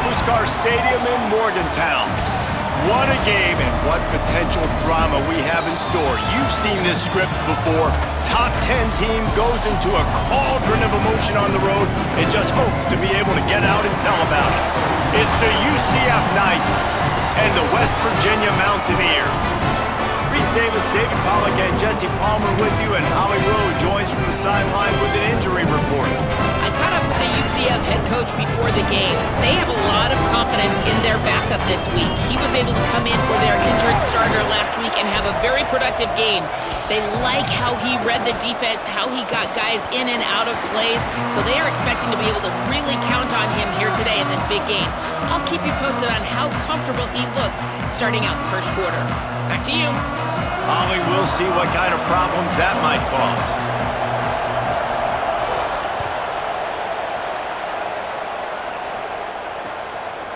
NASCAR Stadium in Morgantown. What a game and what potential drama we have in store. You've seen this script before. Top 10 team goes into a cauldron of emotion on the road and just hopes to be able to get out and tell about it. It's the UCF Knights and the West Virginia Mountaineers. Reese Davis, David Pollack, and Jesse Palmer with you, and Holly Rowe joins from the sideline with an injury report. I caught up with the UCF head coach before the game. They have a lot of confidence in their backup this week. He was able to come in for their injured starter last week and have a very productive game. They like how he read the defense, how he got guys in and out of plays, so they are expecting to be able to really count on him here today in this big game. I'll keep you posted on how comfortable he looks starting out the first quarter. Back to you. Holly, we'll see what kind of problems that might cause.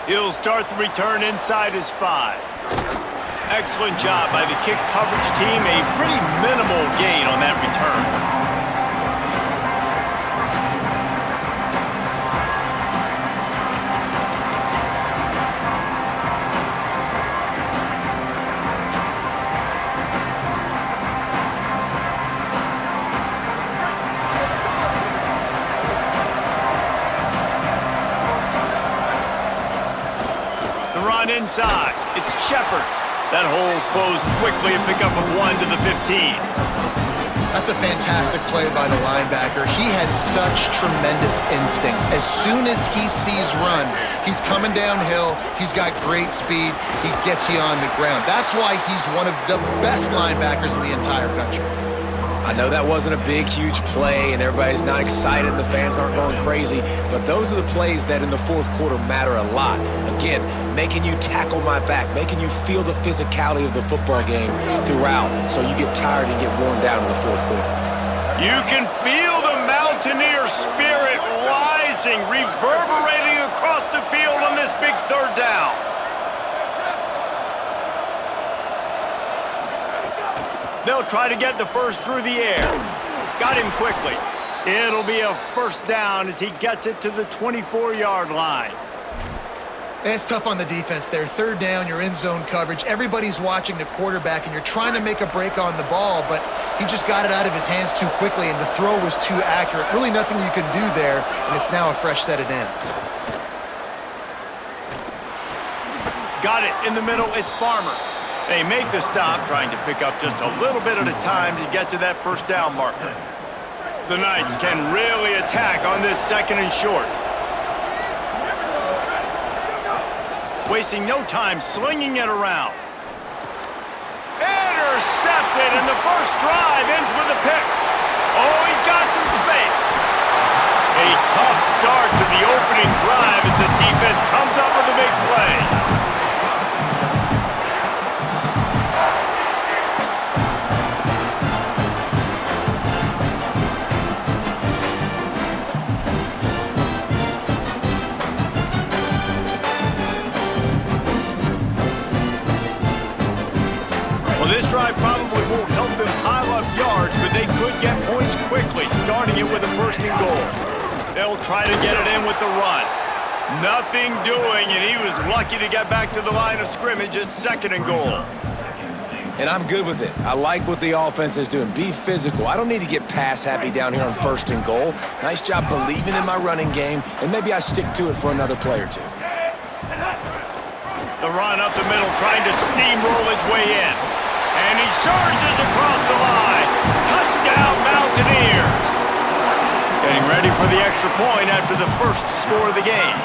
He'll start the return inside his 5. Excellent job by the kick coverage team. A pretty minimal gain on that return. Inside, it's Shepard. That hole closed quickly and pick up a 1 to the 15. That's a fantastic play by the linebacker. He has such tremendous instincts. As soon as he sees run, he's coming downhill. He's got great speed. He gets you on the ground. That's why he's one of the best linebackers in the entire country. I know that wasn't a big, huge play, and everybody's not excited, and the fans aren't going crazy, but those are the plays that in the fourth quarter matter a lot. Again, making you tackle my back, making you feel the physicality of the football game throughout, so you get tired and get worn down in the fourth quarter. You can feel the Mountaineer spirit rising, reverberating across the field on this big third down. They'll try to get the first through the air. Got him quickly. It'll be a first down as he gets it to the 24-yard line. It's tough on the defense there. Third down, you're in zone coverage. Everybody's watching the quarterback, and you're trying to make a break on the ball, but he just got it out of his hands too quickly, and the throw was too accurate. Really nothing you can do there, and it's now a fresh set of downs. Got it in the middle. It's Farmer. They make the stop, trying to pick up just a little bit at a time to get to that first down marker. The Knights can really attack on this second and short. Wasting no time slinging it around. Intercepted, and the first drive ends with a pick. Oh, he's got some space. A tough start to the opening drive as the defense comes up with a big play. This drive probably won't help them pile up yards, but they could get points quickly, starting it with a first and goal. They'll try to get it in with the run. Nothing doing, and he was lucky to get back to the line of scrimmage at second and goal. And I'm good with it. I like what the offense is doing. Be physical. I don't need to get pass happy down here on first and goal. Nice job believing in my running game, and maybe I stick to it for another play or two. The run up the middle, trying to steamroll his way in. And he surges across the line. Touchdown, Mountaineers. Getting ready for the extra point after the first score of the game.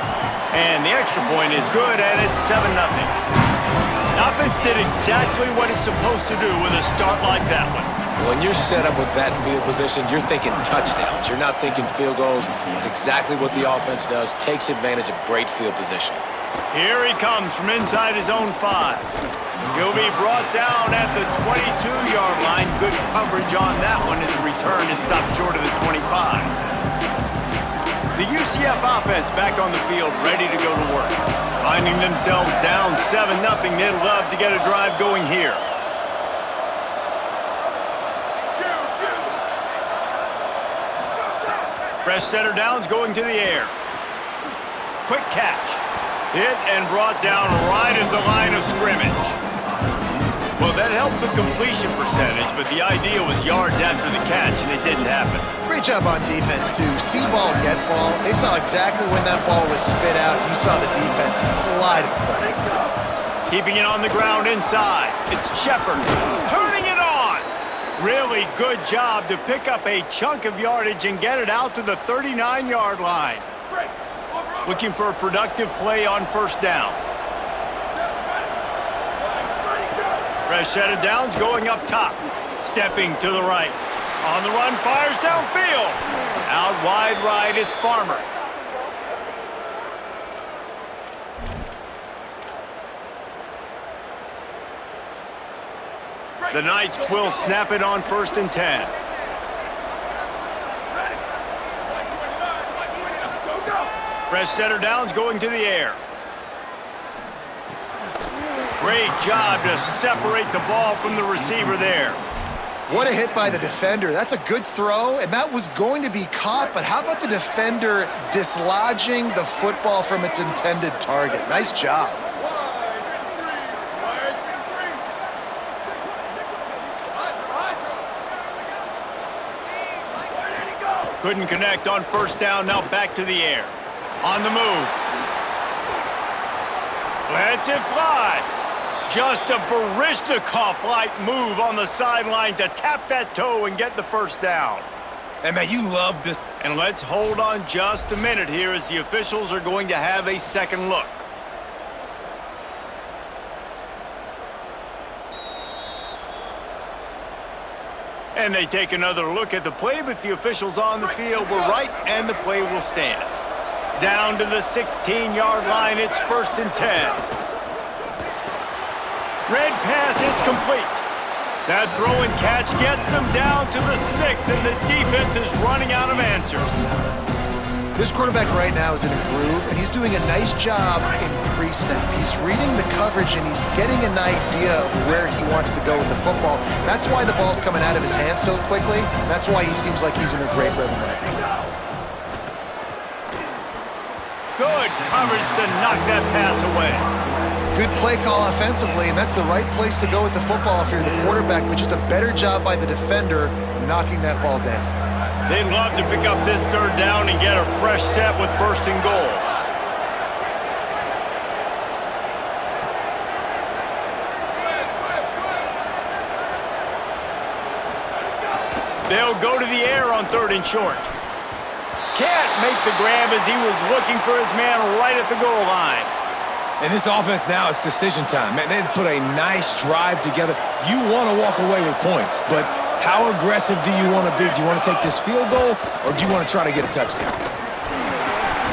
And the extra point is good, and it's 7-0. The offense did exactly what it's supposed to do with a start like that one. When you're set up with that field position, you're thinking touchdowns. You're not thinking field goals. It's exactly what the offense does. Takes advantage of great field position. Here he comes from inside his own 5. He'll be brought down at the 22-yard line. Good coverage on that one as the return is stopped short of the 25. The UCF offense back on the field, ready to go to work. Finding themselves down 7-0, they'd love to get a drive going here. Fresh center downs going to the air. Quick catch. Hit and brought down right at the line of scrimmage. Well, that helped the completion percentage, but the idea was yards after the catch, and it didn't happen. Great job on defense, too. See ball, get ball. They saw exactly when that ball was spit out. You saw the defense fly to the front. Keeping it on the ground inside. It's Shepard turning it on. Really good job to pick up a chunk of yardage and get it out to the 39-yard line. Looking for a productive play on first down. Fresh set of downs going up top. Stepping to the right. On the run, fires downfield. Out wide right, it's Farmer. The Knights will snap it on 1st and 10. Fresh set of downs going to the air. Great job to separate the ball from the receiver there. What a hit by the defender. That's a good throw, and that was going to be caught, but how about the defender dislodging the football from its intended target? Nice job. Couldn't connect on first down, now back to the air. On the move. Lets it fly. Just a Baryshnikov-like move on the sideline to tap that toe and get the first down. And man, you love this. And let's hold on just a minute here as the officials are going to have a second look. And they take another look at the play, but the officials on the field were right, and the play will stand. Down to the 16-yard line, it's 1st and 10. Red pass, it's complete. That throw and catch gets them down to the 6, and the defense is running out of answers. This quarterback right now is in a groove, and he's doing a nice job in pre-snap. He's reading the coverage, and he's getting an idea of where he wants to go with the football. That's why the ball's coming out of his hands so quickly. That's why he seems like he's in a great rhythm right now. Good coverage to knock that pass away. Good play call offensively, and that's the right place to go with the football if you're the quarterback, but just a better job by the defender knocking that ball down. They'd love to pick up this 3rd down and get a fresh set with 1st and goal. They'll go to the air on 3rd and short. Can't make the grab as he was looking for his man right at the goal line. And this offense now, it's decision time. Man, they put a nice drive together. You want to walk away with points, but how aggressive do you want to be? Do you want to take this field goal, or do you want to try to get a touchdown?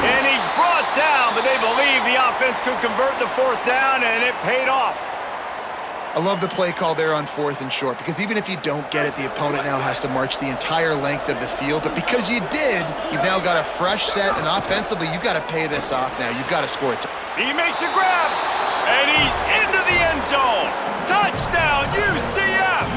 And he's brought down, but they believe the offense could convert the 4th down, and it paid off. I love the play call there on 4th and short, because even if you don't get it, the opponent now has to march the entire length of the field. But because you did, you've now got a fresh set, and offensively, you've got to pay this off now. You've got to score it. He makes a grab, and he's into the end zone. Touchdown, UCF!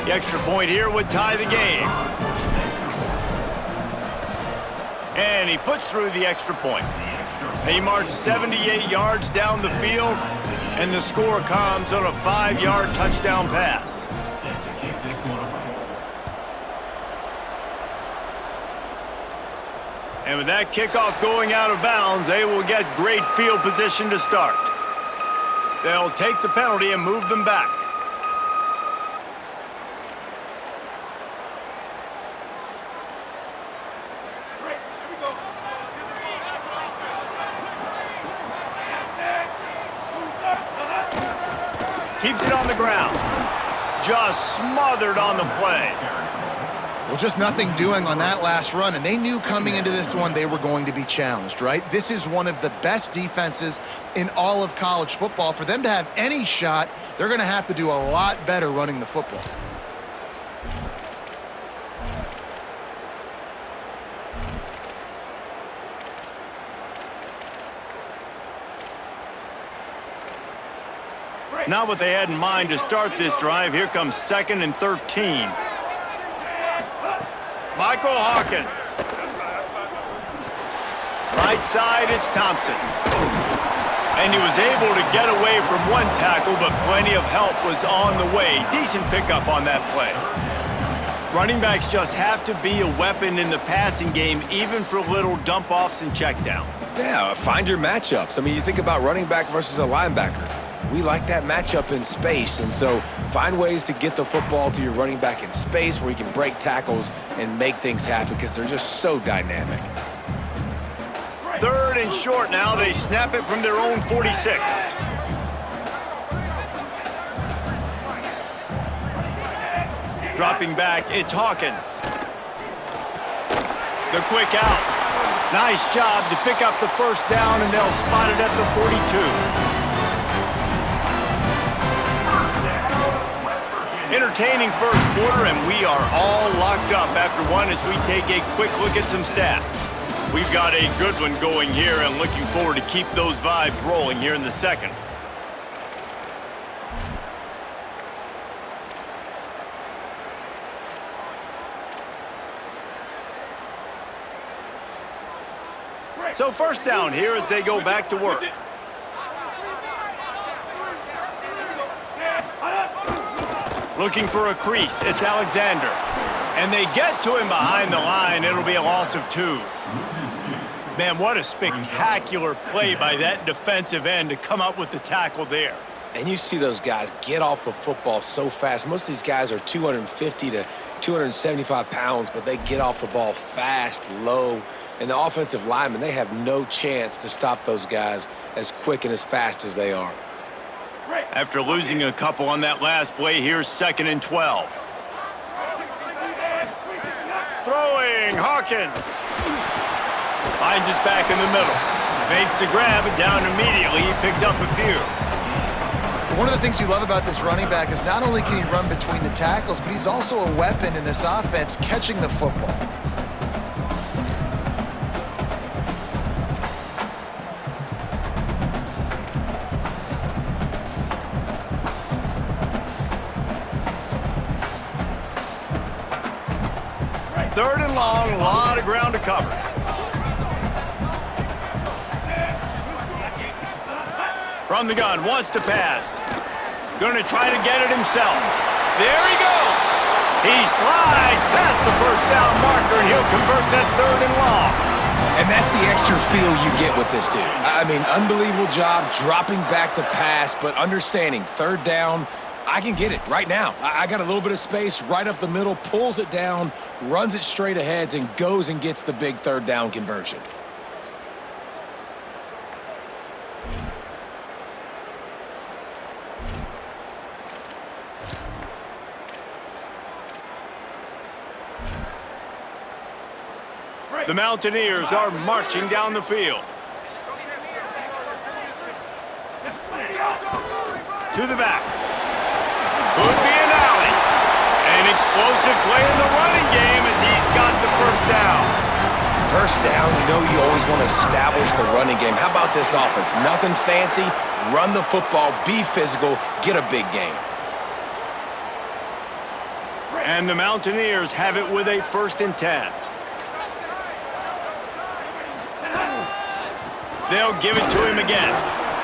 The extra point here would tie the game. And he puts through the extra point. He marched 78 yards down the field, and the score comes on a 5-yard touchdown pass. And with that kickoff going out of bounds, they will get great field position to start. They'll take the penalty and move them back. Keeps it on the ground. Just smothered on the play. Well, just nothing doing on that last run, and they knew coming into this one they were going to be challenged, right? This is one of the best defenses in all of college football. For them to have any shot, they're going to have to do a lot better running the football. Not what they had in mind to start this drive. Here comes 2nd and 13. Michael Hawkins. Right side, it's Thompson. And he was able to get away from one tackle, but plenty of help was on the way. Decent pickup on that play. Running backs just have to be a weapon in the passing game, even for little dump-offs and checkdowns. Yeah, find your matchups. I mean, you think about running back versus a linebacker. We like that matchup in space, and so find ways to get the football to your running back in space where you can break tackles and make things happen because they're just so dynamic. 3rd and short now. They snap it from their own 46. Dropping back, it's Hawkins. The quick out. Nice job to pick up the first down, and they'll spot it at the 42. Entertaining first quarter, and we are all locked up after one as we take a quick look at some stats. We've got a good one going here and looking forward to keep those vibes rolling here in the second. So first down here as they go back to work. Looking for a crease, it's Alexander. And they get to him behind the line. It'll be a loss of 2. Man, what a spectacular play by that defensive end to come up with the tackle there. And you see those guys get off the football so fast. Most of these guys are 250 to 275 pounds, but they get off the ball fast, low. And the offensive linemen, they have no chance to stop those guys as quick and as fast as they are. After losing a couple on that last play, here's 2nd and 12. Throwing, Hawkins. Finds his back in the middle. Makes the grab, and down immediately. He picks up a few. One of the things you love about this running back is not only can he run between the tackles, but he's also a weapon in this offense catching the football. Third and long, a lot of ground to cover. From the gun, wants to pass. Gonna try to get it himself. There he goes. He slides past the first down marker, and he'll convert that 3rd and long. And that's the extra feel you get with this dude. I mean, unbelievable job dropping back to pass, but understanding 3rd down, I can get it right now. I got a little bit of space right up the middle, pulls it down, runs it straight ahead, and goes and gets the big 3rd down conversion. The Mountaineers are marching down the field. To the back. Could be an alley. An explosive play in the running game as he's got the first down. First down, you know you always want to establish the running game. How about this offense? Nothing fancy. Run the football, be physical, get a big gain. And the Mountaineers have it with a 1st and 10. They'll give it to him again.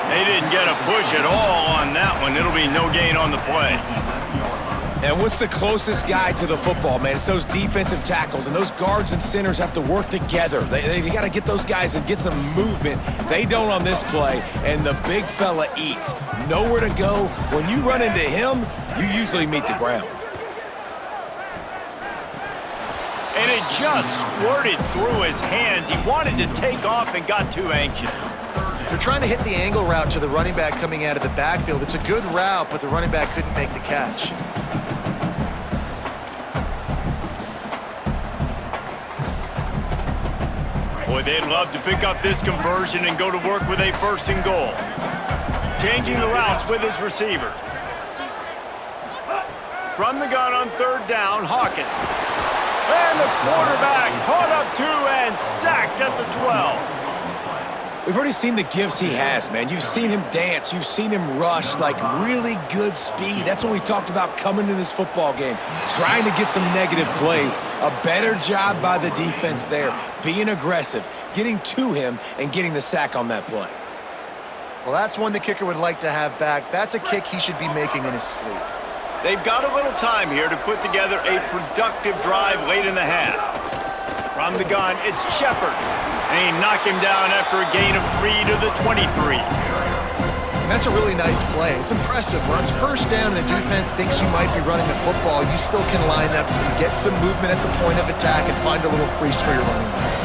They didn't get a push at all on that one. It'll be no gain on the play. And what's the closest guy to the football, man? It's those defensive tackles, and those guards and centers have to work together. They got to get those guys and get some movement. They don't on this play, and the big fella eats. Nowhere to go. When you run into him, you usually meet the ground. And it just squirted through his hands. He wanted to take off and got too anxious. They're trying to hit the angle route to the running back coming out of the backfield. It's a good route, but the running back couldn't make the catch. Boy, they'd love to pick up this conversion and go to work with a 1st and goal. Changing the routes with his receivers. From the gun on 3rd down, Hawkins. And the quarterback caught up 2 and sacked at the 12. We've already seen the gifts he has, man. You've seen him dance. You've seen him rush, like really good speed. That's what we talked about coming to this football game, trying to get some negative plays. A better job by the defense there, being aggressive, getting to him, and getting the sack on that play. Well, that's one the kicker would like to have back. That's a kick he should be making in his sleep. They've got a little time here to put together a productive drive late in the half. From the gun, it's Shepard. And he knocked him down after a gain of 3 to the 23. And that's a really nice play. It's impressive. When it's first down and the defense thinks you might be running the football, you still can line up and get some movement at the point of attack and find a little crease for your running back.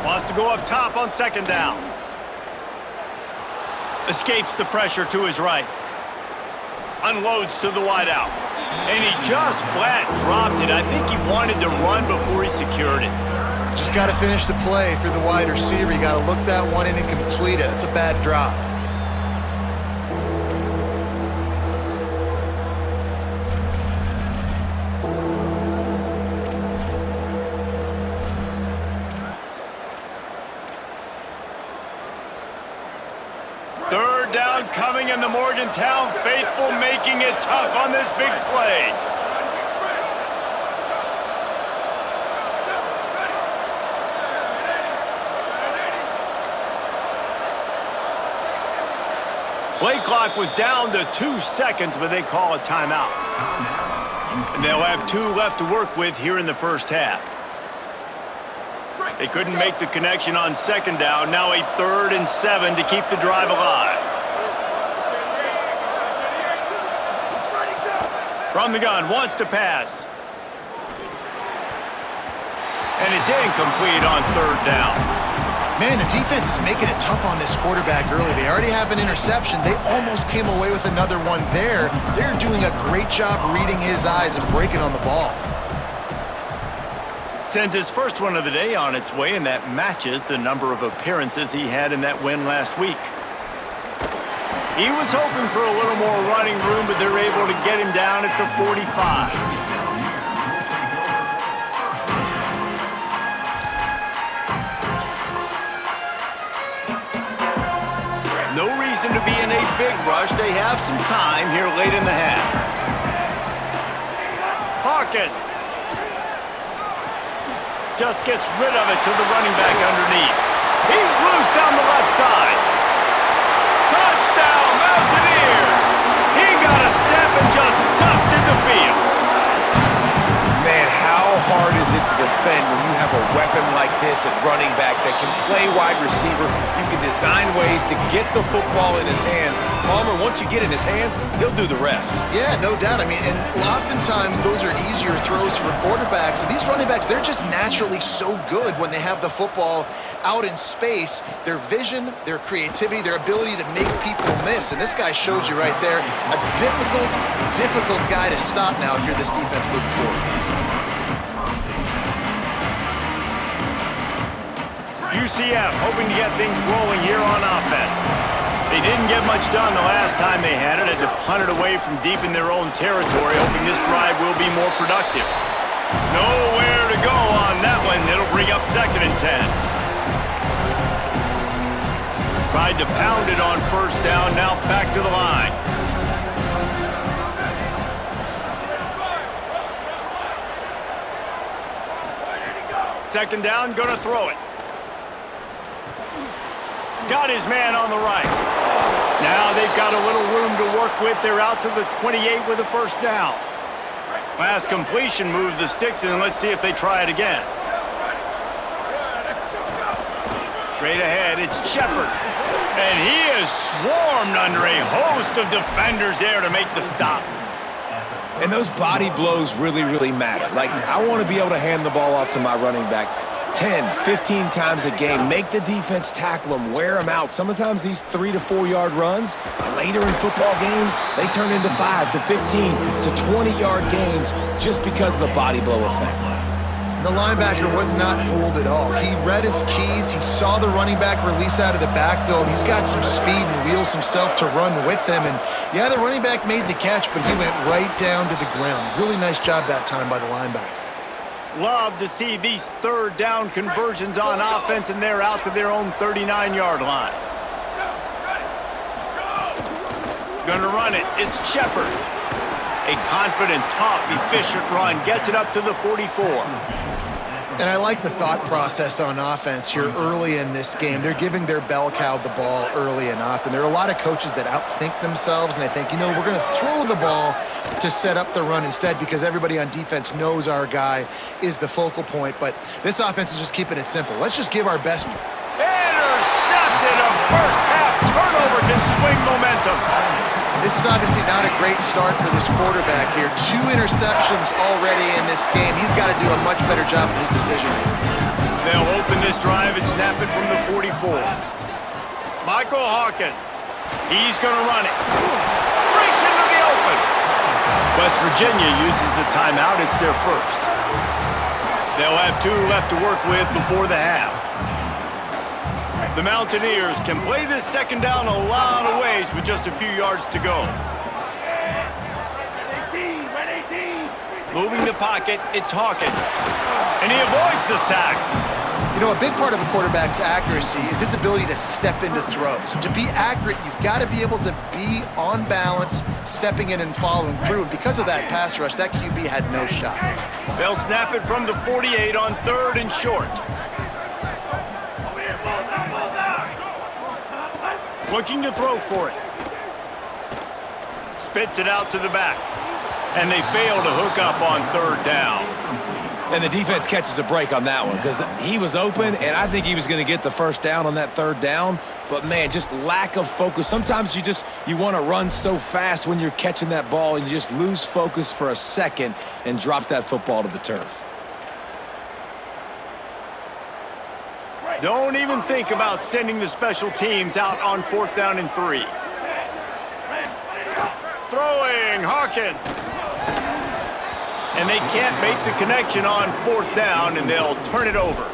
Wants to go up top on second down. Escapes the pressure to his right. Unloads to the wideout. And he just flat dropped it. I think he wanted to run before he secured it. Just got to finish the play for the wide receiver. You got to look that one in and complete it. It's a bad drop. Third down coming in the Morgantown faithful, making it tough on this big play. Play clock was down to 2 seconds, but they call a timeout. And they'll have 2 left to work with here in the first half. They couldn't make the connection on second down. Now a 3rd and 7 to keep the drive alive. From the gun, wants to pass. And it's incomplete on 3rd down. Man, the defense is making it tough on this quarterback early. They already have an interception. They almost came away with another one there. They're doing a great job reading his eyes and breaking on the ball. Sends his first one of the day on its way, and that matches the number of appearances he had in that win last week. He was hoping for a little more running room, but they're able to get him down at the 45. No reason to be in a big rush. They have some time here late in the half. Hawkins just gets rid of it to the running back underneath. He's loose down the left side. Touchdown, Mountaineers! He got a step and just dusted the field. Man, how hard is it to defend when you have a weapon like this at running back that can play wide receiver? You can design ways to get the football in his hand. Palmer, once you get in his hands, he'll do the rest. Yeah, no doubt. I mean, and oftentimes those are easier throws for quarterbacks. And these running backs, they're just naturally so good when they have the football out in space. Their vision, their creativity, their ability to make people miss. And this guy showed you right there, a difficult guy to stop now if you're this defense moving forward. UCF hoping to get things rolling here on offense. They didn't get much done the last time they had it. Had to punt it away from deep in their own territory, hoping this drive will be more productive. Nowhere to go on that one. It'll bring up 2nd and 10. Tried to pound it on first down, now back to the line. Second down, gonna throw it. Got his man on the right. Now they've got a little room to work with. They're out to the 28 with a first down. Last completion moved the sticks, and let's see if they try it again. Straight ahead, it's Shepard. And he is swarmed under a host of defenders there to make the stop. And those body blows really, really matter. Like, I want to be able to hand the ball off to my running back 10, 15 times a game. Make the defense tackle them, wear them out. Sometimes these 3 to 4 yard runs, later in football games, they turn into 5 to 15 to 20 yard gains just because of the body blow effect. The linebacker was not fooled at all. He read his keys. He saw the running back release out of the backfield. He's got some speed and wheels himself to run with him. And yeah, the running back made the catch, but he went right down to the ground. Really nice job that time by the linebacker. Love to see these third down conversions on offense, and they're out to their own 39-yard line. Gonna run it. It's Shepard. A confident, tough, efficient run. Gets it up to the 44. And I like the thought process on offense here early in this game. They're giving their bell cow the ball early and often. There are a lot of coaches that outthink themselves, and they think, we're going to throw the ball to set up the run instead because everybody on defense knows our guy is the focal point. But this offense is just keeping it simple. Let's just give our best. Intercepted. A first-half turnover can swing momentum. This is obviously not a great start for this quarterback here. 2 interceptions already in this game. He's got to do a much better job with his decision-making. They'll open this drive and snap it from the 44. Michael Hawkins. He's going to run it. Breaks into the open. West Virginia uses a timeout. It's their first. They'll have 2 left to work with before the half. The Mountaineers can play this second down a lot of ways with just a few yards to go. Moving the pocket, it's Hawkins. And he avoids the sack. A big part of a quarterback's accuracy is his ability to step into throws. To be accurate, you've got to be able to be on balance, stepping in and following through. And because of that pass rush, that QB had no shot. They'll snap it from the 48 on 3rd and short. Looking to throw for it. Spits it out to the back. And they fail to hook up on 3rd down. And the defense catches a break on that one because he was open, and I think he was going to get the first down on that 3rd down. But, man, just lack of focus. Sometimes you want to run so fast when you're catching that ball, and you just lose focus for a second and drop that football to the turf. Don't even think about sending the special teams out on 4th down and 3. Throwing, Hawkins. And they can't make the connection on 4th down, and they'll turn it over.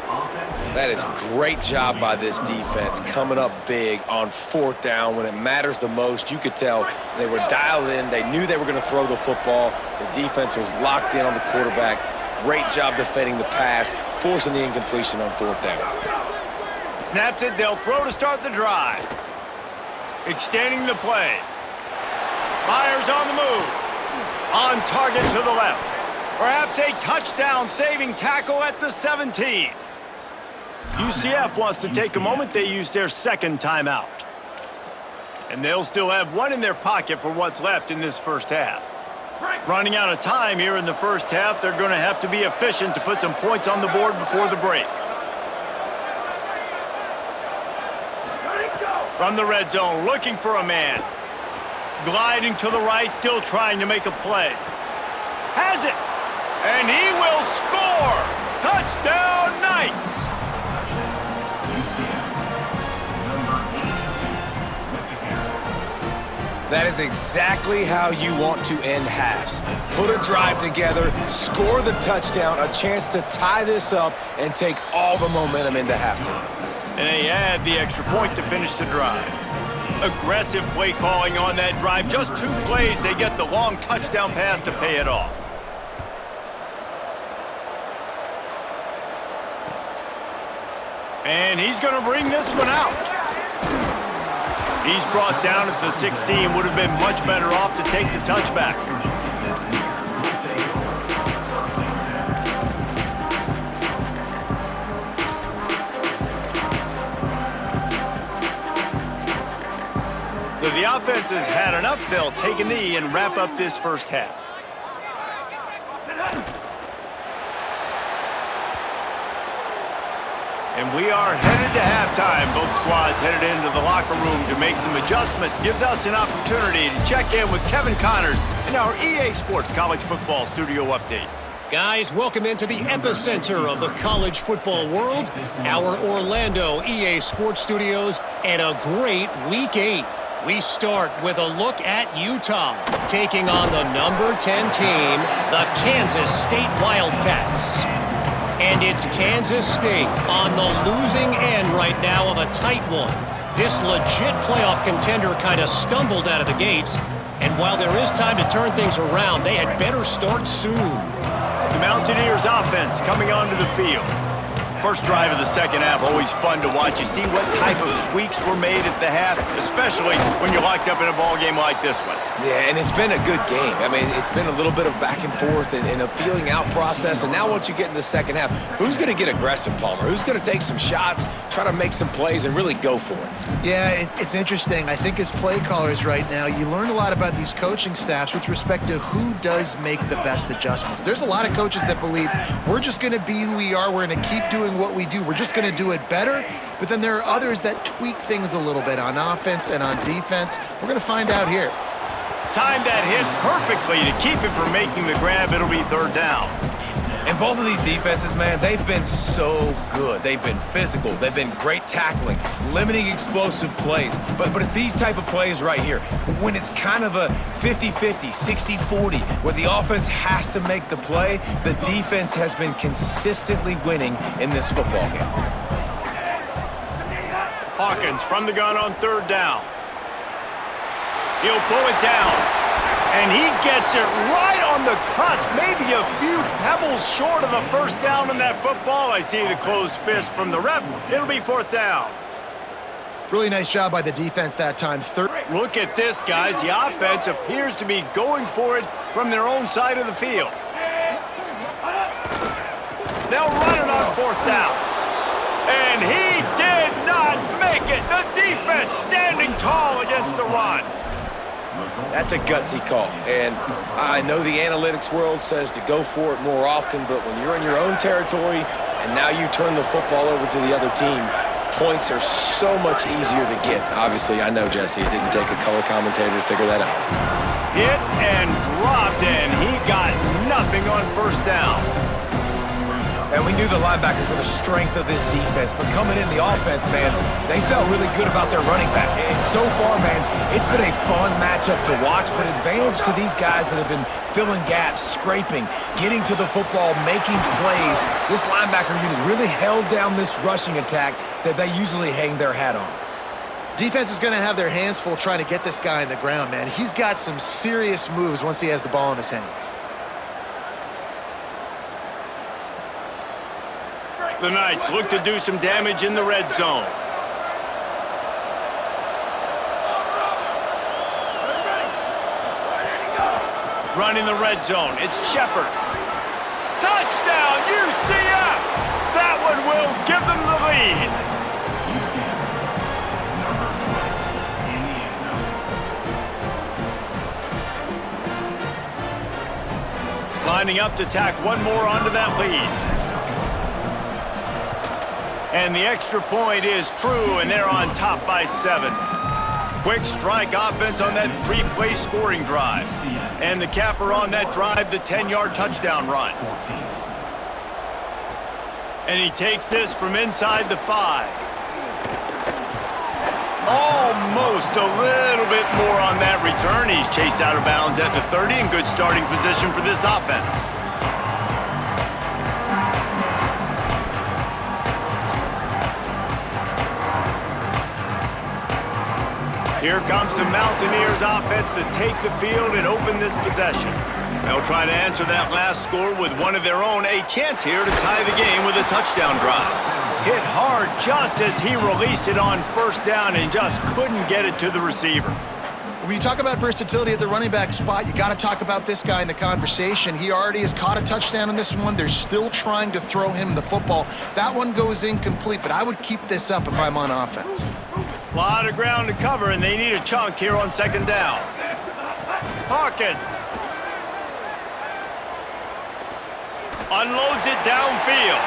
That is great job by this defense, coming up big on 4th down when it matters the most. You could tell they were dialed in. They knew they were going to throw the football. The defense was locked in on the quarterback. Great job defending the pass, forcing the incompletion on 4th down. Snaps it, they'll throw to start the drive. Extending the play. Myers on the move. On target to the left. Perhaps a touchdown-saving tackle at the 17. UCF wants to take a moment. They use their 2nd timeout. And they'll still have 1 in their pocket for what's left in this first half. Running out of time here in the first half, they're going to have to be efficient to put some points on the board before the break. From the red zone, looking for a man. Gliding to the right, still trying to make a play. Has it! And he will score! Touchdown, Knights! That is exactly how you want to end halves. Put a drive together, score the touchdown, a chance to tie this up, and take all the momentum into halftime. And they add the extra point to finish the drive. Aggressive play calling on that drive. Just 2 plays, they get the long touchdown pass to pay it off. And he's going to bring this one out. He's brought down at the 16. Would have been much better off to take the touchback. So the offense has had enough. They'll take a knee and wrap up this first half. And we are headed to halftime. Both squads headed into the locker room to make some adjustments. Gives us an opportunity to check in with Kevin Connors in our EA Sports College Football Studio Update. Guys, welcome into the epicenter of the college football world, our Orlando EA Sports Studios, and a great Week 8. We start with a look at Utah, taking on the number 10 team, the Kansas State Wildcats. And it's Kansas State on the losing end right now of a tight one. This legit playoff contender kind of stumbled out of the gates, and while there is time to turn things around, they had better start soon. The Mountaineers offense coming onto the field. First drive of the second half, always fun to watch. You see what type of tweaks were made at the half, especially when you're locked up in a ball game like this one. Yeah, and it's been a good game. I mean, it's been a little bit of back and forth and a feeling out process. And now once you get in the second half, who's going to get aggressive, Palmer? Who's going to take some shots, try to make some plays, and really go for it? Yeah, it's interesting. I think as play callers right now, you learn a lot about these coaching staffs with respect to who does make the best adjustments. There's a lot of coaches that believe we're just going to be who we are. We're going to keep doing what we do. We're just going to do it better. But then there are others that tweak things a little bit on offense and on defense. We're going to find out here. Timed that hit perfectly to keep it from making the grab. It'll be third down. And both of these defenses, man, they've been so good. They've been physical. They've been great tackling, limiting explosive plays. But it's these type of plays right here. When it's kind of a 50-50, 60-40, where the offense has to make the play, the defense has been consistently winning in this football game. Hawkins from the gun on third down. He'll pull it down, and he gets it right on the cusp, maybe a few pebbles short of a first down in that football. I see the closed fist from the ref. It'll be fourth down. Really nice job by the defense that time. Look at this, guys. The offense appears to be going for it from their own side of the field. They'll run it on fourth down. And he did not make it. The defense standing tall against the run. That's a gutsy call, and I know the analytics world says to go for it more often, but when you're in your own territory and now you turn the football over to the other team, points are so much easier to get. Obviously, I know, Jesse, it didn't take a color commentator to figure that out. Hit and dropped, and he got nothing on first down. And we knew the linebackers were the strength of this defense, but coming in the offense, man, they felt really good about their running back. And so far, man, it's been a fun matchup to watch, but advantage to these guys that have been filling gaps, scraping, getting to the football, making plays. This linebacker unit really held down this rushing attack that they usually hang their hat on. Defense is going to have their hands full trying to get this guy in the ground, man. He's got some serious moves once he has the ball in his hands. The Knights look to do some damage in the red zone. Running the red zone, it's Shepard. Touchdown, UCF! That one will give them the lead. Lining up to tack one more onto that lead. And the extra point is true, and they're on top by 7. Quick strike offense on that 3-play scoring drive. And the capper on that drive, the 10-yard touchdown run. And he takes this from inside the 5. Almost a little bit more on that return. He's chased out of bounds at the 30 in good starting position for this offense. Here comes the Mountaineers offense to take the field and open this possession. They'll try to answer that last score with one of their own. A chance here to tie the game with a touchdown drive. Hit hard just as he released it on first down and just couldn't get it to the receiver. When you talk about versatility at the running back spot, you got to talk about this guy in the conversation. He already has caught a touchdown in this one. They're still trying to throw him the football. That one goes incomplete, but I would keep this up if I'm on offense. A lot of ground to cover, and they need a chunk here on second down. Hawkins unloads it downfield.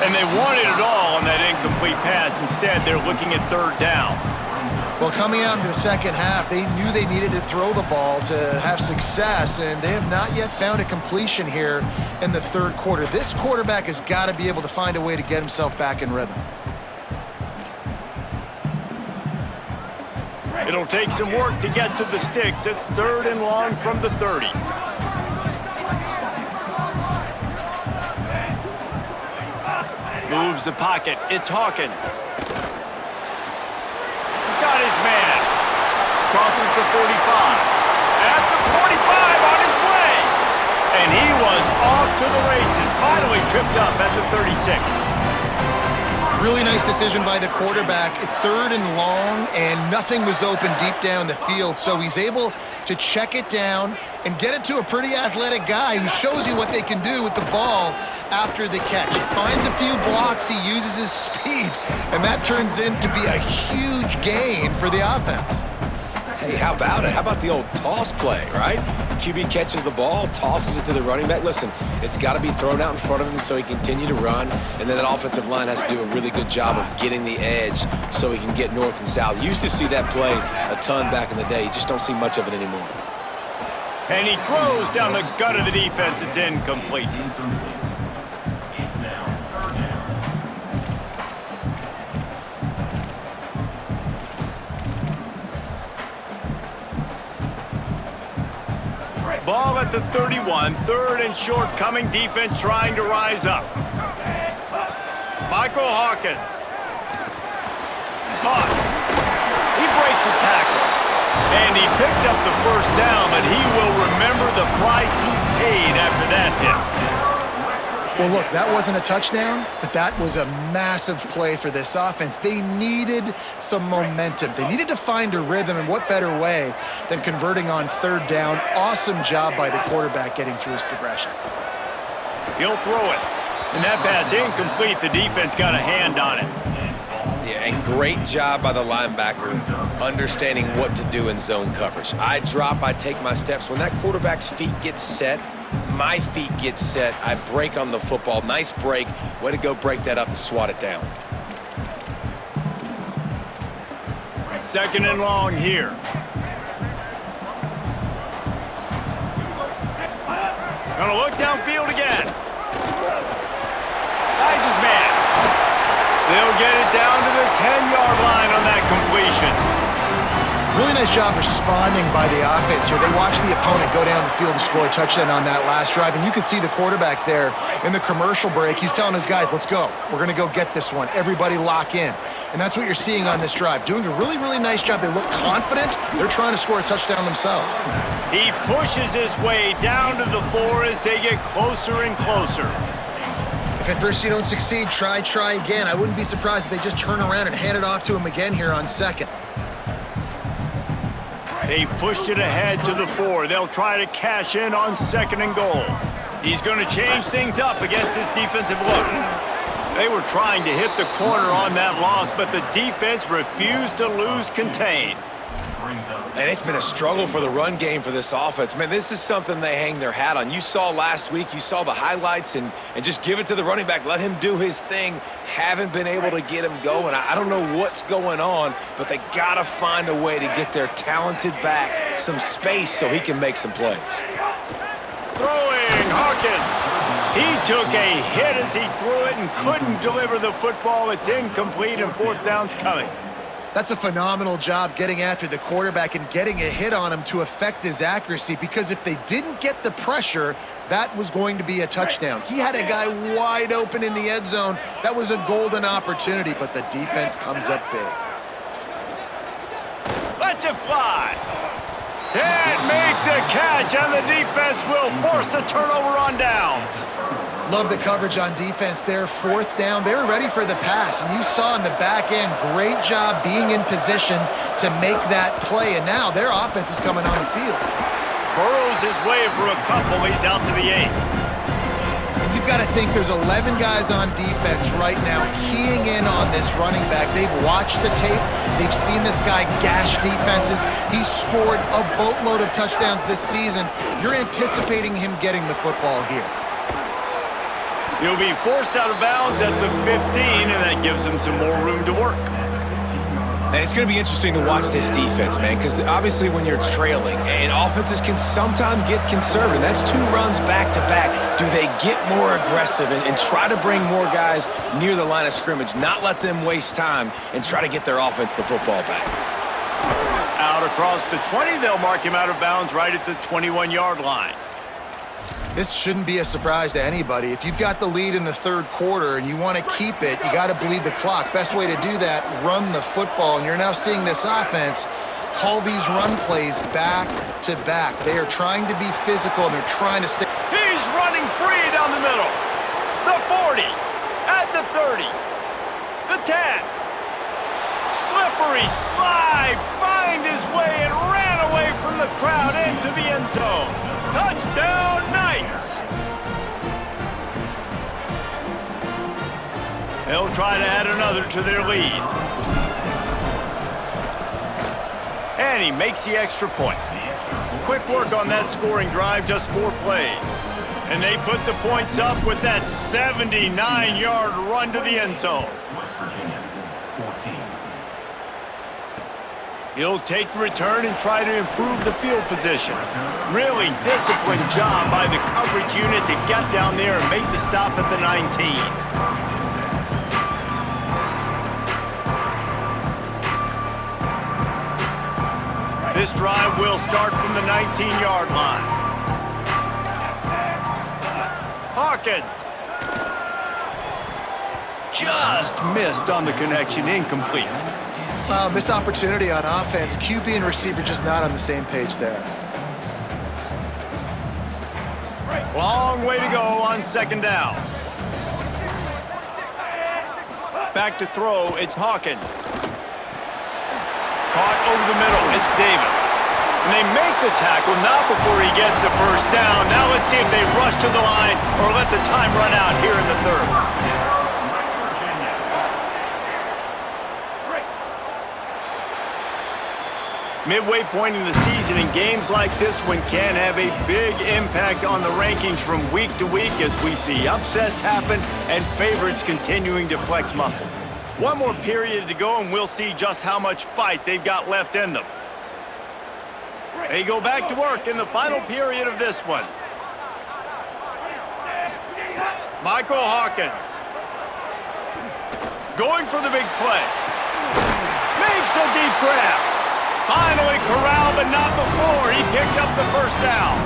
And they wanted it all on that incomplete pass. Instead, they're looking at third down. Well, coming out into the second half, they knew they needed to throw the ball to have success, and they have not yet found a completion here in the third quarter. This quarterback has got to be able to find a way to get himself back in rhythm. It'll take some work to get to the sticks. It's third and long from the 30. Moves the pocket. It's Hawkins. Got his man. Crosses the 45. At the 45 on his way. And he was off to the races, finally tripped up at the 36. Really nice decision by the quarterback. 3rd and long, and nothing was open deep down the field, so he's able to check it down and get it to a pretty athletic guy who shows you what they can do with the ball after the catch. He finds a few blocks, he uses his speed, and that turns into be a huge gain for the offense. Hey, how about it? How about the old toss play, right? QB catches the ball, tosses it to the running back. Listen, it's got to be thrown out in front of him so he can continue to run, and then that offensive line has to do a really good job of getting the edge so he can get north and south. Used to see that play a ton back in the day. You just don't see much of it anymore. And he throws down the gut of the defense. It's incomplete. Ball at the 31, 3rd and short coming, defense trying to rise up. Michael Hawkins. Caught. He breaks a tackle. And he picks up the 1st down, but he will remember the price he paid after that hit. Well, look, that wasn't a touchdown, but that was a massive play for this offense. They needed some momentum. They needed to find a rhythm, and what better way than converting on 3rd down. Awesome job by the quarterback getting through his progression. He'll throw it. And that pass incomplete. The defense got a hand on it. Yeah, and great job by the linebacker understanding what to do in zone coverage. I drop, I take my steps. When that quarterback's feet get set, my feet get set, I break on the football. Nice break. Way to go break that up and swat it down. 2nd and long here. Gonna look downfield again. Finds his man. They'll get it down to the 10-yard line on that completion. Really nice job responding by the offense here. They watched the opponent go down the field and score a touchdown on that last drive, and you could see the quarterback there in the commercial break. He's telling his guys, let's go. We're going to go get this one. Everybody lock in. And that's what you're seeing on this drive. Doing a really, really nice job. They look confident. They're trying to score a touchdown themselves. He pushes his way down to the 4 as they get closer and closer. If at first you don't succeed, try again. I wouldn't be surprised if they just turn around and hand it off to him again here on 2nd. They've pushed it ahead to the 4. They'll try to cash in on 2nd and goal. He's going to change things up against this defensive look. They were trying to hit the corner on that loss, but the defense refused to lose contain. And it's been a struggle for the run game for this offense. Man, this is something they hang their hat on. You saw last week, you saw the highlights, and just give it to the running back. Let him do his thing. Haven't been able to get him going. I don't know what's going on, but they got to find a way to get their talented back some space so he can make some plays. Throwing, Hawkins. He took a hit as he threw it and couldn't deliver the football. It's incomplete, and 4th down's coming. That's a phenomenal job getting after the quarterback and getting a hit on him to affect his accuracy, because if they didn't get the pressure, that was going to be a touchdown. He had a guy wide open in the end zone. That was a golden opportunity, but the defense comes up big. Lets it fly. Can't make the catch, and the defense will force a turnover on downs. Love the coverage on defense there. 4th down, they were ready for the pass, and you saw in the back end, great job being in position to make that play, and now their offense is coming on the field. Burrows his way for a couple. He's out to the 8. You've got to think there's 11 guys on defense right now keying in on this running back. They've watched the tape. They've seen this guy gash defenses. He's scored a boatload of touchdowns this season. You're anticipating him getting the football here. He'll be forced out of bounds at the 15, and that gives him some more room to work. And it's going to be interesting to watch this defense, man, because obviously when you're trailing, and offenses can sometimes get conservative. That's 2 runs back-to-back. Do they get more aggressive and try to bring more guys near the line of scrimmage, not let them waste time, and try to get their offense the football back? Out across the 20, they'll mark him out of bounds right at the 21-yard line. This shouldn't be a surprise to anybody. If you've got the lead in the 3rd quarter and you want to keep it, you got to bleed the clock. Best way to do that, run the football. And you're now seeing this offense call these run plays back to back. They are trying to be physical, and they're trying to stay. He's middle. The 40. At the 30. The 10. Slippery slide. Find his way and ran away from the crowd into the end zone. Touchdown, Knights. They'll try to add another to their lead. And he makes the extra point. Quick work on that scoring drive, just 4 plays. And they put the points up with that 79-yard run to the end zone. He'll take the return and try to improve the field position. Really disciplined job by the coverage unit to get down there and make the stop at the 19. This drive will start from the 19-yard line. Hawkins. Just missed on the connection, incomplete. Missed opportunity on offense. QB and receiver just not on the same page there. Long way to go on second down. Back to throw, it's Hawkins. Caught over the middle, it's Davis. And they make the tackle, not before he gets the first down. Now let's see if they rush to the line or let the time run out here in the third. Midway point in the season, and games like this one can have a big impact on the rankings from week to week as we see upsets happen and favorites continuing to flex muscle. One more period to go and we'll see just how much fight they've got left in them. They go back to work in the final period of this one. Michael Hawkins. Going for the big play. Makes a deep grab. Finally corralled, but not before. He picks up the first down.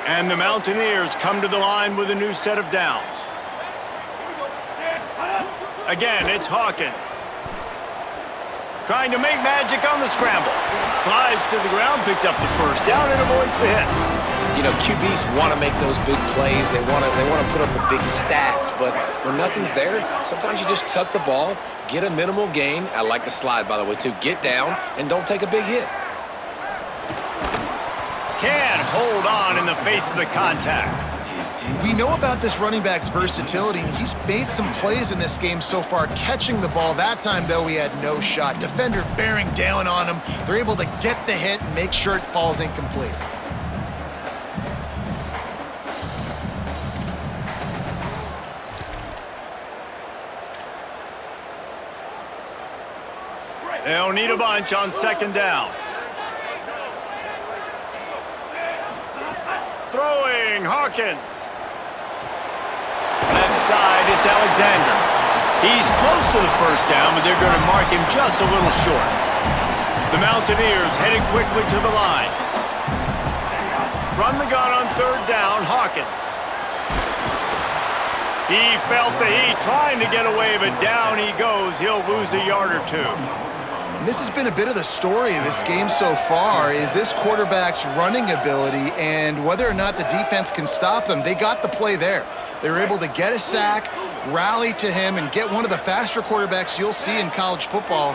And the Mountaineers come to the line with a new set of downs. Again, it's Hawkins. Trying to make magic on the scramble. Slides to the ground, picks up the first down, and avoids the hit. You know, QBs want to make those big plays. They want to put up the big stats. But when nothing's there, sometimes you just tuck the ball, get a minimal gain. I like the slide, by the way, too. Get down and don't take a big hit. Can hold on in the face of the contact. We know about this running back's versatility, and he's made some plays in this game so far, catching the ball. That time, though, he had no shot. Defender bearing down on him. They're able to get the hit and make sure it falls incomplete. They'll need a bunch on second down. Throwing, Hawkins. Left side, it's Alexander. He's close to the first down, but they're going to mark him just a little short. The Mountaineers headed quickly to the line. From the gun on third down, Hawkins. He felt the heat, trying to get away, but down he goes. He'll lose a yard or two. And this has been a bit of the story of this game so far, is this quarterback's running ability and whether or not the defense can stop them. They got the play there. They were able to get a sack, rally to him, and get one of the faster quarterbacks you'll see in college football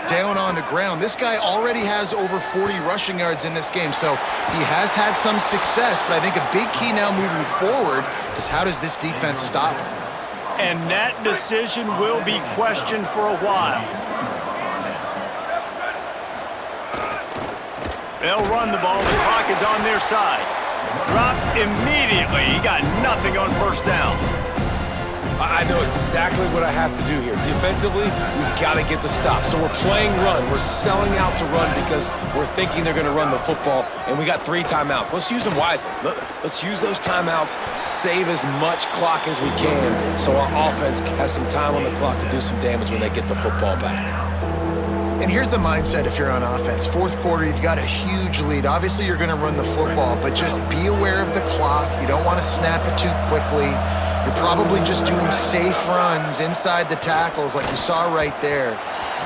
down on the ground. This guy already has over 40 rushing yards in this game, so he has had some success, but I think a big key now moving forward is how does this defense stop him? And that decision will be questioned for a while. They'll run the ball. The clock is on their side. Dropped immediately. He got nothing on first down. I know exactly what I have to do here. Defensively, we've got to get the stop. So we're playing run. We're selling out to run because we're thinking they're going to run the football, and we got 3 timeouts. Let's use them wisely. Let's use those timeouts, save as much clock as we can so our offense has some time on the clock to do some damage when they get the football back. And here's the mindset if you're on offense. Fourth quarter, you've got a huge lead. Obviously, you're going to run the football, but just be aware of the clock. You don't want to snap it too quickly. You're probably just doing safe runs inside the tackles like you saw right there.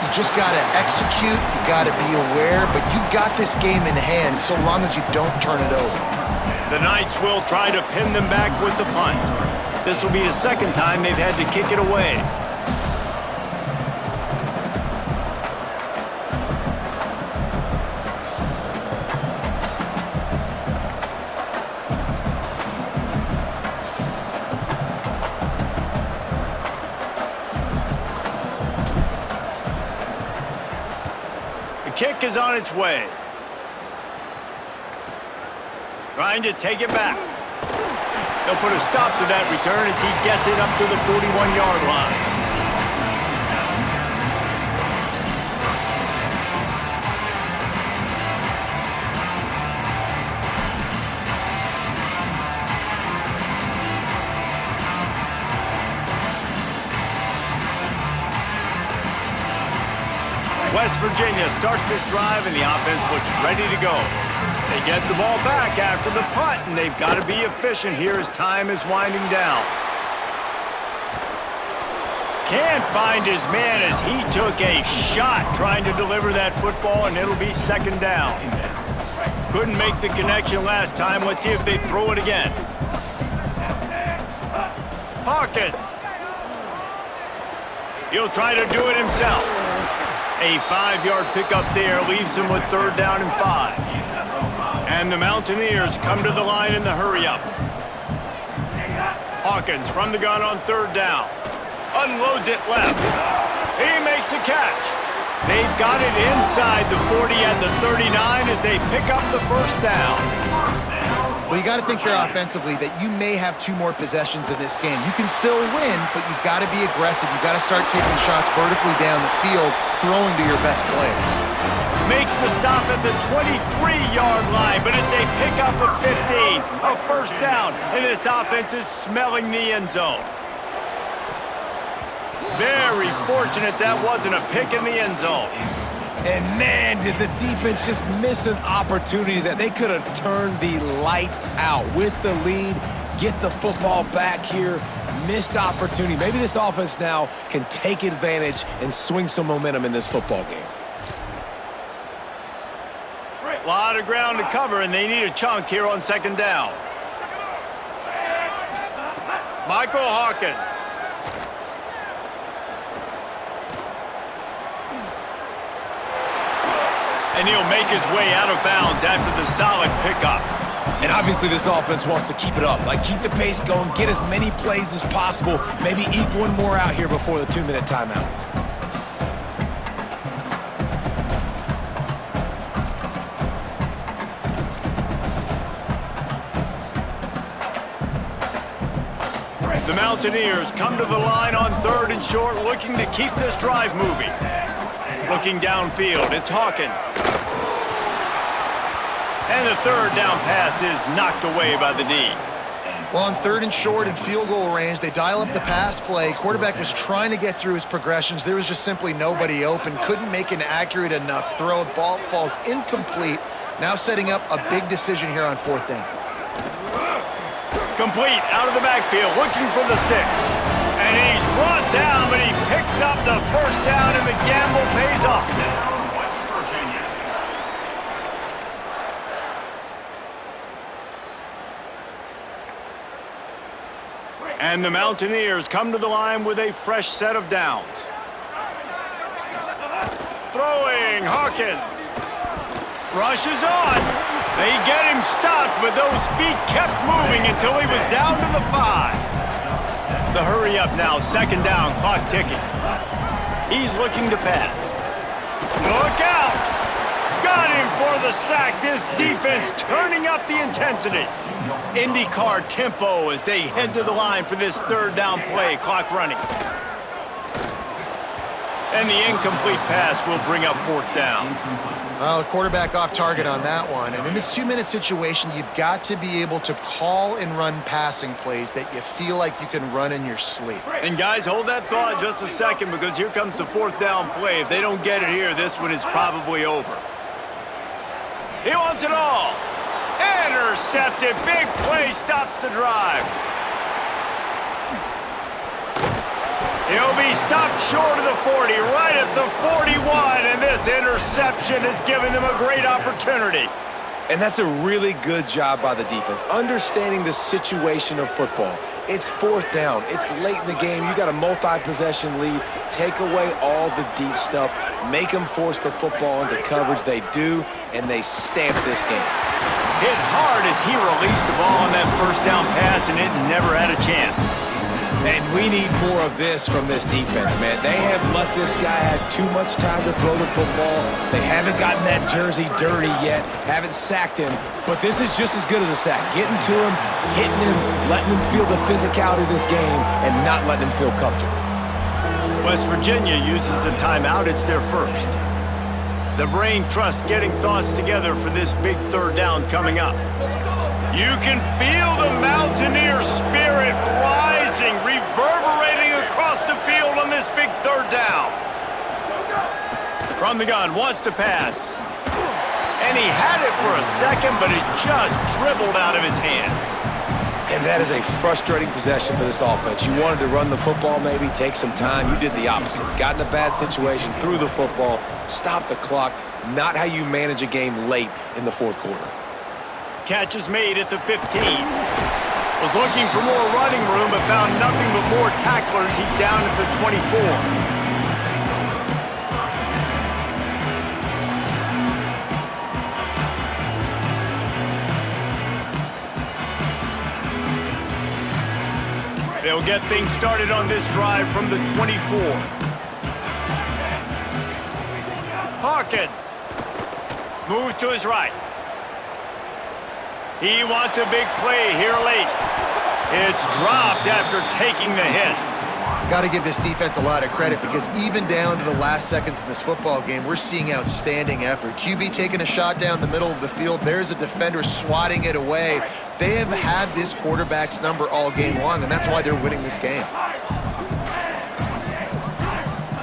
You just got to execute, you got to be aware, but you've got this game in hand so long as you don't turn it over. The Knights will try to pin them back with the punt. This will be the second time they've had to kick it away. Kick is on its way. Trying to take it back. They'll put a stop to that return as he gets it up to the 41-yard line. West Virginia starts this drive, and the offense looks ready to go. They get the ball back after the punt, and they've got to be efficient here as time is winding down. Can't find his man as he took a shot trying to deliver that football, and it'll be second down. Couldn't make the connection last time. Let's see if they throw it again. Hawkins. He'll try to do it himself. A 5-yard pickup there leaves them with third down and 5. And the Mountaineers come to the line in the hurry-up. Hawkins from the gun on third down. Unloads it left. He makes a catch. They've got it inside the 40 and the 39 as they pick up the first down. Well, you got to think here offensively that you may have 2 more possessions in this game. You can still win, but you've got to be aggressive. You've got to start taking shots vertically down the field, throwing to your best players. Makes the stop at the 23-yard line, but it's a pickup of 15, a first down, and this offense is smelling the end zone. Very fortunate that wasn't a pick in the end zone. And man, did the defense just miss an opportunity that they could have turned the lights out with the lead, get the football back here, missed opportunity. Maybe this offense now can take advantage and swing some momentum in this football game. A lot of ground to cover, and they need a chunk here on second down. Michael Hawkins. And he'll make his way out of bounds after the solid pickup. And obviously this offense wants to keep it up. Like, keep the pace going, get as many plays as possible, maybe eke one more out here before the 2-minute timeout. The Mountaineers come to the line on third and short, looking to keep this drive moving. Looking downfield, it's Hawkins. And the third down pass is knocked away by the D. Well, on third and short and field goal range, they dial up the pass play. Quarterback was trying to get through his progressions. There was just simply nobody open. Couldn't make an accurate enough throw. Ball falls incomplete. Now setting up a big decision here on fourth down. Complete out of the backfield, looking for the sticks. And he's brought down, but he picks up the first down, and the gamble pays off. And the Mountaineers come to the line with a fresh set of downs. Throwing, Hawkins. Rushes on. They get him stopped, but those feet kept moving until he was down to the 5. The hurry up now, second down, clock ticking. He's looking to pass. Look out! Got him for the sack. This defense turning up the intensity. IndyCar tempo as they head to the line for this third down play, clock running. And the incomplete pass will bring up fourth down. Well, the quarterback off target on that one. And in this 2-minute situation, you've got to be able to call and run passing plays that you feel like you can run in your sleep. And guys, hold that thought just a second, because here comes the fourth down play. If they don't get it here, this one is probably over. He wants it all. Intercepted. Big play stops the drive. He'll be stopped short of the 40, right at the 41, and this interception has given them a great opportunity. And that's a really good job by the defense, understanding the situation of football. It's fourth down. It's late in the game. You got a multi-possession lead. Take away all the deep stuff. Make them force the football into coverage. They do, and they stamp this game. Hit hard as he released the ball on that first down pass, and it never had a chance. And we need more of this from this defense, man. They have let this guy have too much time to throw the football. They haven't gotten that jersey dirty yet, haven't sacked him, but this is just as good as a sack. Getting to him, hitting him, letting him feel the physicality of this game, and not letting him feel comfortable. West Virginia uses a timeout. It's their first. The Brain Trust getting thoughts together for this big third down coming up. You can feel the Mountaineer spirit rising, reverberating across the field on this big third down. From the gun, wants to pass. And he had it for a second, but it just dribbled out of his hands. And that is a frustrating possession for this offense. You wanted to run the football, maybe take some time. You did the opposite. Got in a bad situation, threw the football, stopped the clock. Not how you manage a game late in the fourth quarter. Catch is made at the 15. Was looking for more running room, but found nothing but more tacklers. He's down at the 24. They'll get things started on this drive from the 24. Hawkins moves to his right. He wants a big play here late. It's dropped after taking the hit. Got to give this defense a lot of credit because even down to the last seconds in this football game, we're seeing outstanding effort. QB taking a shot down the middle of the field. There's a defender swatting it away. They have had this quarterback's number all game long, and that's why they're winning this game.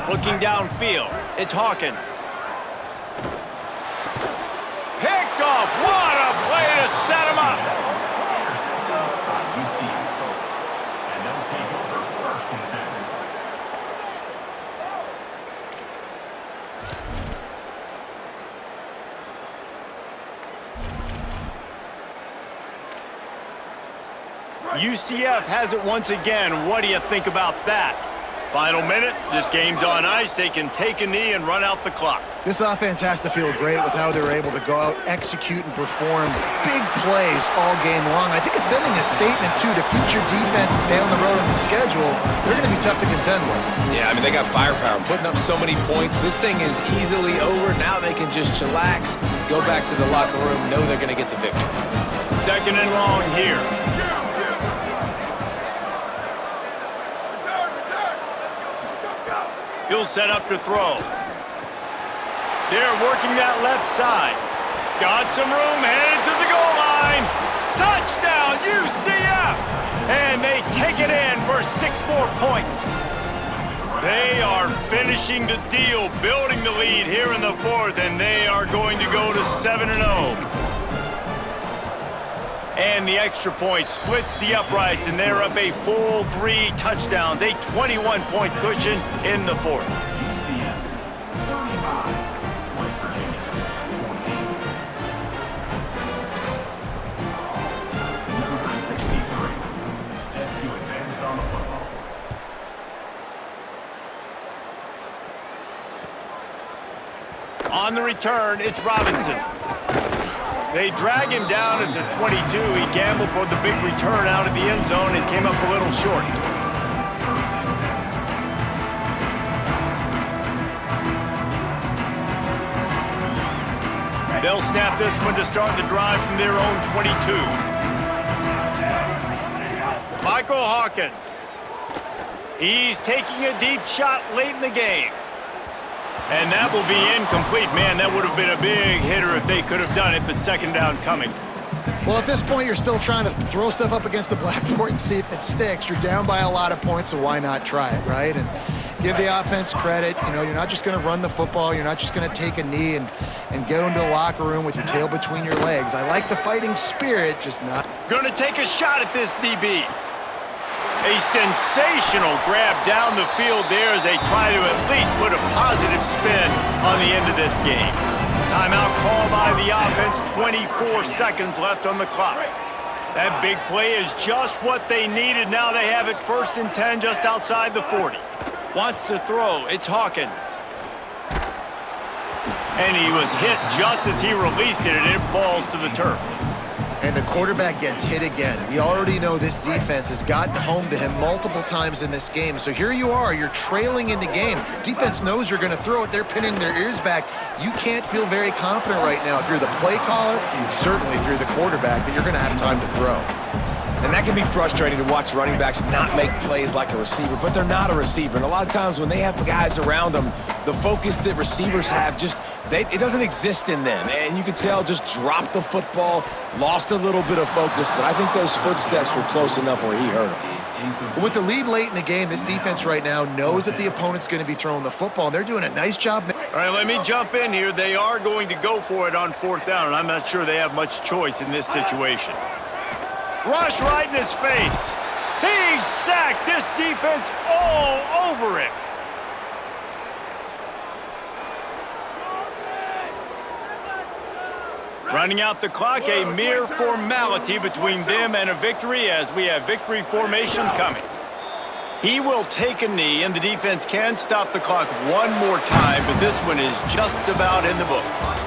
Looking downfield, it's Hawkins. Picked off. What a play to set him up. UCF has it once again. What do you think about that? Final minute, this game's on ice. They can take a knee and run out the clock. This offense has to feel great with how they're able to go out, execute, and perform big plays all game long. I think it's sending a statement, too, to future defenses down the road on the schedule. They're going to be tough to contend with. Yeah, I mean, they got firepower, putting up so many points. This thing is easily over. Now they can just chillax, go back to the locker room, know they're going to get the victory. Second and long here. He'll set up to throw. They're working that left side. Got some room, headed to the goal line. Touchdown, UCF! And they take it in for 6 more points. They are finishing the deal, building the lead here in the fourth, and they are going to go to 7-0. And the extra point splits the uprights, and they're up a full 3 touchdowns, a 21-point cushion in the fourth. On the return, it's Robinson. They drag him down at the 22. He gambled for the big return out of the end zone and came up a little short. They'll snap this one to start the drive from their own 22. Michael Hawkins. He's taking a deep shot late in the game. And that will be incomplete. Man, that would have been a big hitter if they could have done it, but second down coming. Well, at this point, you're still trying to throw stuff up against the blackboard and see if it sticks. You're down by a lot of points, so why not try it, right? And give the offense credit. You know, you're not just going to run the football. You're not just going to take a knee and get into the locker room with your tail between your legs. I like the fighting spirit, just not. Going to take a shot at this DB. A sensational grab down the field there as they try to at least put a positive spin on the end of this game. Timeout call by the offense, 24 seconds left on the clock. That big play is just what they needed. Now they have it 1st and 10 just outside the 40. Wants to throw. It's Hawkins. And he was hit just as he released it, and it falls to the turf. And the quarterback gets hit again. We already know this defense has gotten home to him multiple times in this game. So here you are, you're trailing in the game. Defense knows you're going to throw it. They're pinning their ears back. You can't feel very confident right now if you're the play caller, and certainly if you're the quarterback, that you're going to have time to throw. And that can be frustrating to watch running backs not make plays like a receiver, but they're not a receiver. And a lot of times when they have guys around them, the focus that receivers have it doesn't exist in them. And you could tell just dropped the football, lost a little bit of focus, but I think those footsteps were close enough where he hurt him. With the lead late in the game, this defense right now knows that the opponent's going to be throwing the football, and they're doing a nice job. All right, let me jump in here. They are going to go for it on 4th down, and I'm not sure they have much choice in this situation. Rush right in his face. He's sacked. This defense all over him. Running out the clock, a mere formality between them and a victory as we have victory formation coming. He will take a knee, and the defense can stop the clock one more time, but this one is just about in the books.